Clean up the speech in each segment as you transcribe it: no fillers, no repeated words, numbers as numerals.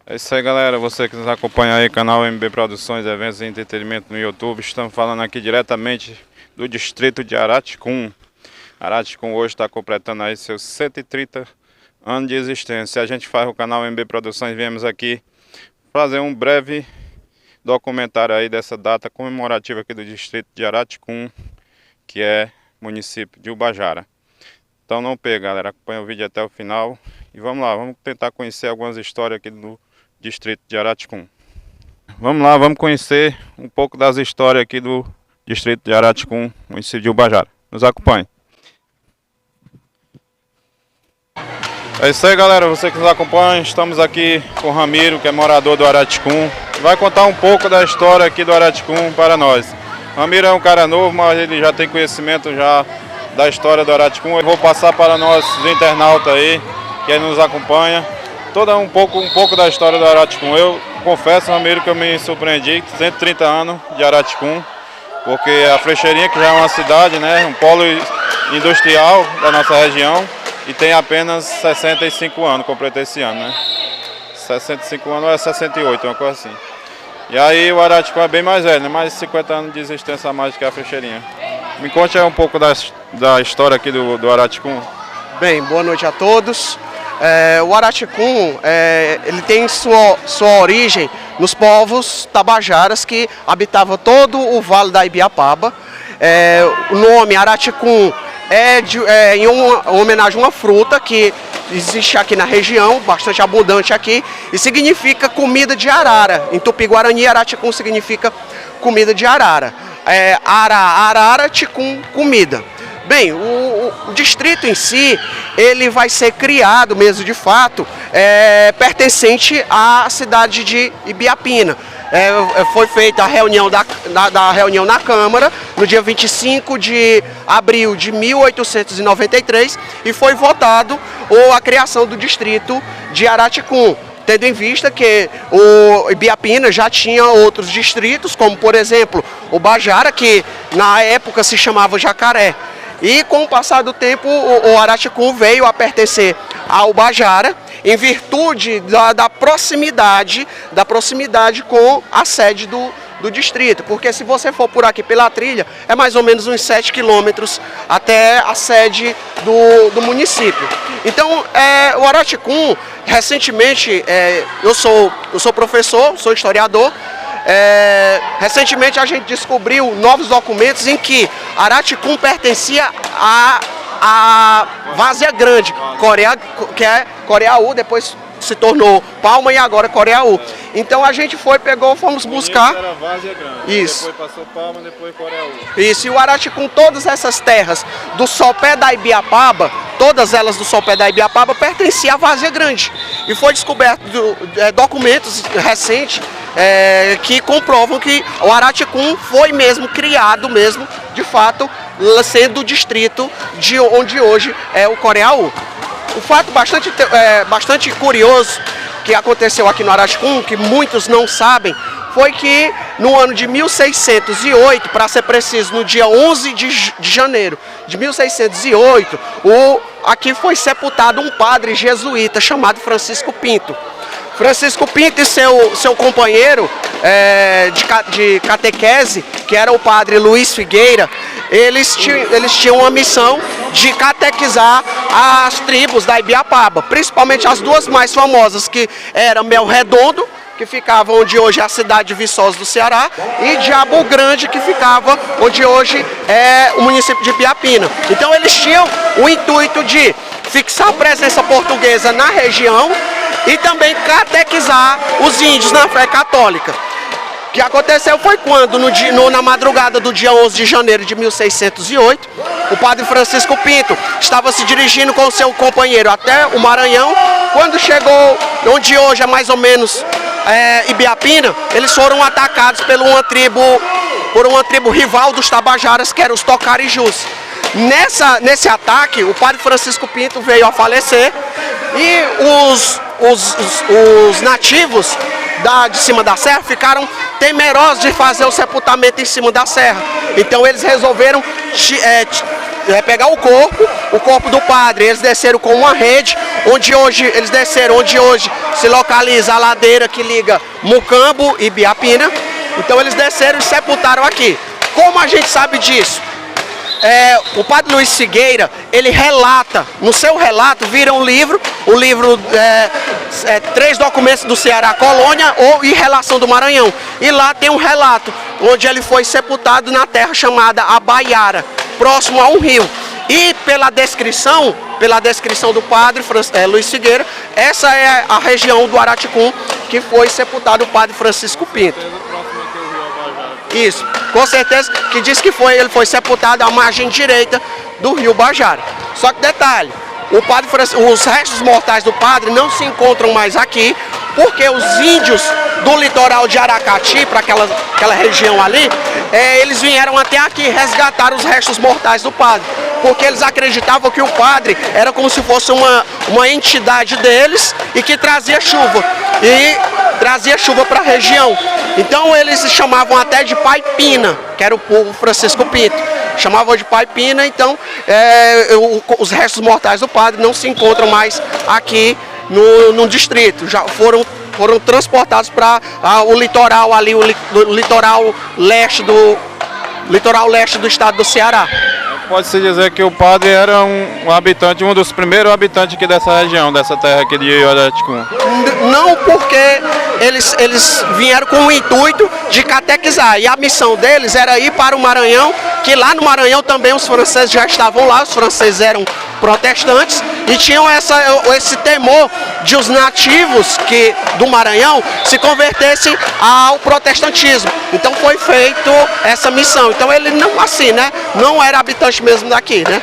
É isso aí, galera. Você que nos acompanha aí, canal MB Produções, Eventos e Entretenimento no YouTube. Estamos falando aqui diretamente do distrito de Araticum. Araticum hoje está completando aí seus 130 anos de existência. A gente faz o canal MB Produções, viemos aqui fazer um breve documentário aí dessa data comemorativa aqui do distrito de Araticum, que é município de Ubajara. Então não perca, galera, acompanha o vídeo até o final e vamos lá, vamos tentar conhecer algumas histórias aqui do distrito de Araticum. Vamos lá, vamos conhecer um pouco das histórias aqui do distrito de Araticum, município de Ubajara. Nos acompanhe. É isso aí, galera, você que nos acompanha, estamos aqui com o Ramiro, que é morador do Araticum, vai contar um pouco da história aqui do Araticum para nós. Ramiro é um cara novo, mas ele já tem conhecimento já da história do Araticum. Eu vou passar para nossos internautas aí, que nos acompanha, um pouco da história do Araticum. Eu confesso, Ramiro, que eu me surpreendi, 130 anos de Araticum, porque a Flecheirinha, que já é uma cidade, né, um polo industrial da nossa região, e tem apenas 65 anos, completei esse ano, né? 65 anos ou é 68, uma coisa assim. E aí o Araticum é bem mais velho, né? Mais de 50 anos de existência a mais que a Flecheirinha. Me conte aí um pouco da história aqui do Araticum. Bem, boa noite a todos. O Araticum, ele tem sua origem nos povos tabajaras que habitavam todo o Vale da Ibiapaba. O nome Araticum é em uma homenagem a uma fruta que existe aqui na região, bastante abundante aqui, e significa comida de arara. Em Tupi-Guarani, Araticum significa comida de arara. Arara, ticum, comida. Bem, o distrito em si, ele vai ser criado mesmo de fato, pertencente à cidade de Ibiapina. Foi feita a reunião reunião na Câmara no dia 25 de abril de 1893 e foi votado a criação do distrito de Araticum, tendo em vista que o Ibiapina já tinha outros distritos, como por exemplo o Ubajara, que na época se chamava Jacaré. E com o passar do tempo o Araticum veio a pertencer ao Ubajara, em virtude da proximidade com a sede do distrito, porque se você for por aqui pela trilha, é mais ou menos uns 7 quilômetros até a sede do município. Então, o Araticum, recentemente, eu sou professor, sou historiador. Recentemente a gente descobriu novos documentos em que Araticum pertencia a Várzea Grande, que é Coreaú, depois se tornou Palma e agora Coreaú. Então a gente fomos buscar. Era Várzea Grande, isso. Depois passou Palma, depois Coreaú. Isso, e o Araticum, todas essas terras do sopé da Ibiapaba, todas elas do sopé da Ibiapaba pertenciam à Várzea Grande. E foi descoberto documentos recentes que comprovam que o Araticum foi mesmo criado mesmo, de fato, sendo o distrito de onde hoje é o Coreaú. O fato bastante curioso que aconteceu aqui no Araticum, que muitos não sabem, foi que no ano de 1608, para ser preciso, no dia 11 de janeiro de 1608, aqui foi sepultado um padre jesuíta chamado Francisco Pinto. Francisco Pinto e seu companheiro de catequese, que era o padre Luiz Figueira, eles tinham uma missão de catequizar as tribos da Ibiapaba, principalmente as duas mais famosas, que eram Mel Redondo, que ficava onde hoje é a cidade de Viçosa do Ceará, e Diabo Grande, que ficava onde hoje é o município de Ibiapina. Então eles tinham o intuito de fixar a presença portuguesa na região e também catequizar os índios na fé católica. O que aconteceu foi quando, na madrugada do dia 11 de janeiro de 1608, o padre Francisco Pinto estava se dirigindo com seu companheiro até o Maranhão. Quando chegou onde hoje é mais ou menos Ibiapina, eles foram atacados por uma tribo rival dos tabajaras, que eram os Tocarijus. Nesse ataque, o padre Francisco Pinto veio a falecer e os nativos de cima da serra ficaram temerosos de fazer o sepultamento em cima da serra. Então eles resolveram pegar o corpo do padre. Eles desceram com uma rede, onde hoje se localiza a ladeira que liga Mucambo e Ibiapina. Então eles desceram e sepultaram aqui. Como a gente sabe disso? O padre Luiz Figueira, ele relata, no seu relato, vira o livro 3 documentos do Ceará Colônia e Relação do Maranhão. E lá tem um relato, onde ele foi sepultado na terra chamada Abaiara, próximo a um rio. E pela descrição do padre Luiz Figueira, essa é a região do Araticum que foi sepultado o padre Francisco Pinto. Isso, com certeza, que diz que ele foi sepultado à margem direita do rio Bajara. Só que detalhe, os restos mortais do padre não se encontram mais aqui, porque os índios do litoral de Aracati, para aquela região ali, eles vieram até aqui resgatar os restos mortais do padre, porque eles acreditavam que o padre era como se fosse uma entidade deles e que trazia chuva para a região. Então eles se chamavam até de Pai Pina, que era o povo Francisco Pinto. Chamavam de Pai Pina, então os restos mortais do padre não se encontram mais aqui no distrito. Já foram transportados para o litoral ali, o litoral leste do estado do Ceará. Pode-se dizer que o padre era um dos primeiros habitantes aqui dessa região, dessa terra aqui de Araticum. Não, porque eles vieram com o intuito de catequizar, e a missão deles era ir para o Maranhão, que lá no Maranhão também os franceses já estavam lá, os franceses eram protestantes e tinham esse temor de os nativos do Maranhão se convertessem ao protestantismo. Então foi feito essa missão. Então ele não era habitante mesmo daqui, né?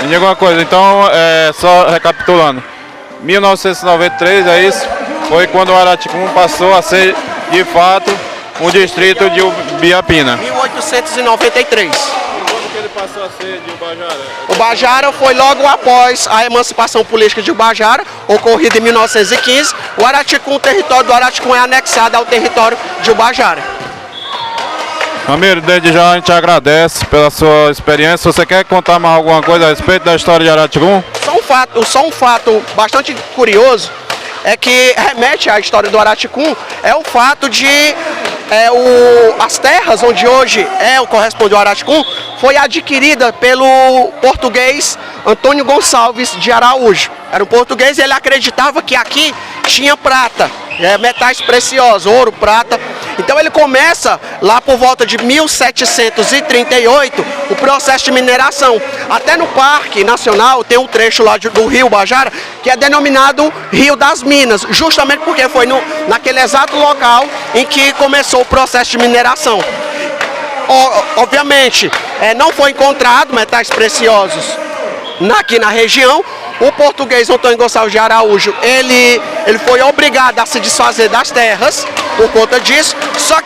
Me diga uma coisa, então, só recapitulando, 1993, é isso? Foi quando o Araticum passou a ser, de fato, um distrito de Ibiapina. 1893. Quando que ele passou a ser de Ubajara? O Bajara foi logo após a emancipação política de Ubajara, ocorrida em 1915. O território do Araticum é anexado ao território de Ubajara. Ramiro, desde já a gente agradece pela sua experiência. Você quer contar mais alguma coisa a respeito da história de Araticum? Só um fato bastante curioso é que remete à história do Araticum, é o fato de as terras onde hoje corresponde ao Araticum foi adquirida pelo português Antônio Gonçalves de Araújo. Era um português e ele acreditava que aqui tinha prata, metais preciosos, ouro, prata. Então ele começa lá por volta de 1738 o processo de mineração. Até no Parque Nacional tem um trecho lá do rio Bajara que é denominado Rio das Minas, justamente porque foi naquele exato local em que começou o processo de mineração. Obviamente, não foi encontrado metais preciosos aqui na região. O português Antônio Gonçalves de Araújo, ele foi obrigado a se desfazer das terras por conta disso, só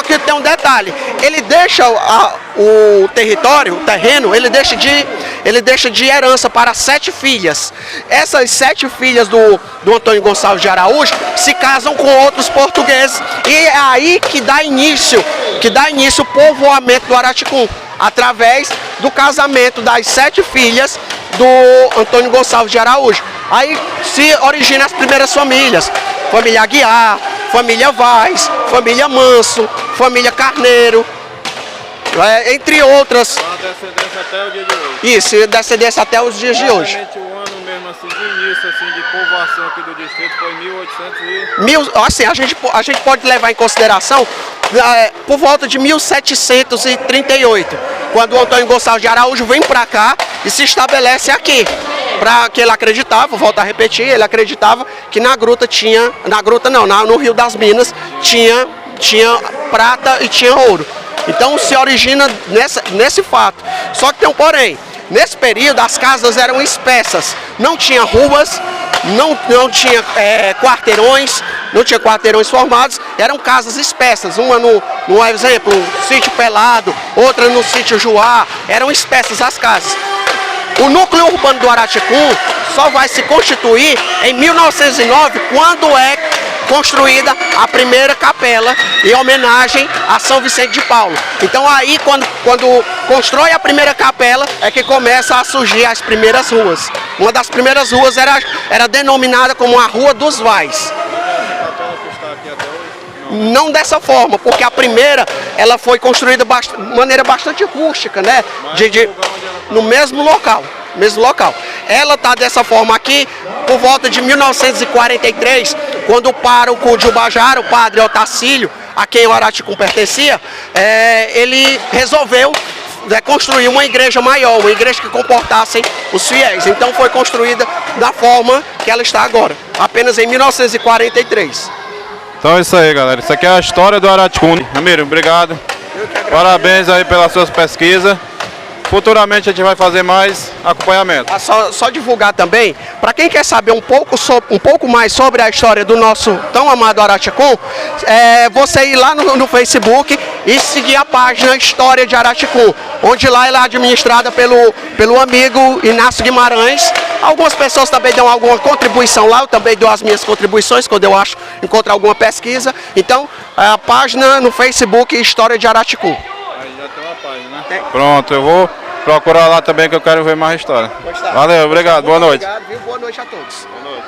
que tem um detalhe, ele deixa o terreno, ele deixa de herança para 7 filhas. Essas 7 filhas do Antônio Gonçalves de Araújo se casam com outros portugueses, e é aí que dá início o povoamento do Araticum, através do casamento das 7 filhas do Antônio Gonçalves de Araújo. Aí se originam as primeiras famílias, família Aguiar, família Vaz, família Manso, família Carneiro, entre outras. A descendência até o dia de hoje. Isso, descendência até os dias de hoje. O ano mesmo assim, de início assim, de povoação aqui do distrito foi 1800 Assim, a gente pode levar em consideração por volta de 1738, quando o Antônio Gonçalves de Araújo vem para cá e se estabelece aqui. Para que ele acreditava, volto a repetir, ele acreditava que no Rio das Minas tinha prata e tinha ouro. Então se origina nesse fato. Só que tem um porém. Nesse período as casas eram espessas, não tinha ruas, não tinha quarteirões formados, eram casas espessas, uma no exemplo, no sítio Pelado, outra no sítio Juá, eram espessas as casas. O núcleo urbano do Araticum só vai se constituir em 1909, quando é construída a primeira capela em homenagem a São Vicente de Paulo. Então aí, quando constrói a primeira capela, é que começa a surgir as primeiras ruas. Uma das primeiras ruas era denominada como a Rua dos Vais. Não dessa forma, porque a primeira ela foi construída de maneira bastante rústica, né? No mesmo local. Ela está dessa forma aqui por volta de 1943, quando o pároco de Ubajara, o padre Otacílio, a quem o Araticum pertencia, ele resolveu construir uma igreja maior, uma igreja que comportasse os fiéis. Então foi construída da forma que ela está agora, apenas em 1943. Então é isso aí, galera. Isso aqui é a história do Araticum. Ramiro, obrigado. Parabéns aí pelas suas pesquisas. Futuramente a gente vai fazer mais acompanhamento. Só divulgar também, para quem quer saber um pouco mais sobre a história do nosso tão amado Araticum, você ir lá no Facebook e seguir a página História de Araticum, onde lá ela é administrada pelo amigo Inácio Guimarães. Algumas pessoas também dão alguma contribuição lá, eu também dou as minhas contribuições quando eu encontro alguma pesquisa. Então, a página no Facebook História de Araticum. Aí já tem uma página, né? Pronto, eu vou procurar lá também que eu quero ver mais história. Valeu, obrigado, boa noite. Obrigado, viu? Boa noite a todos. Boa noite.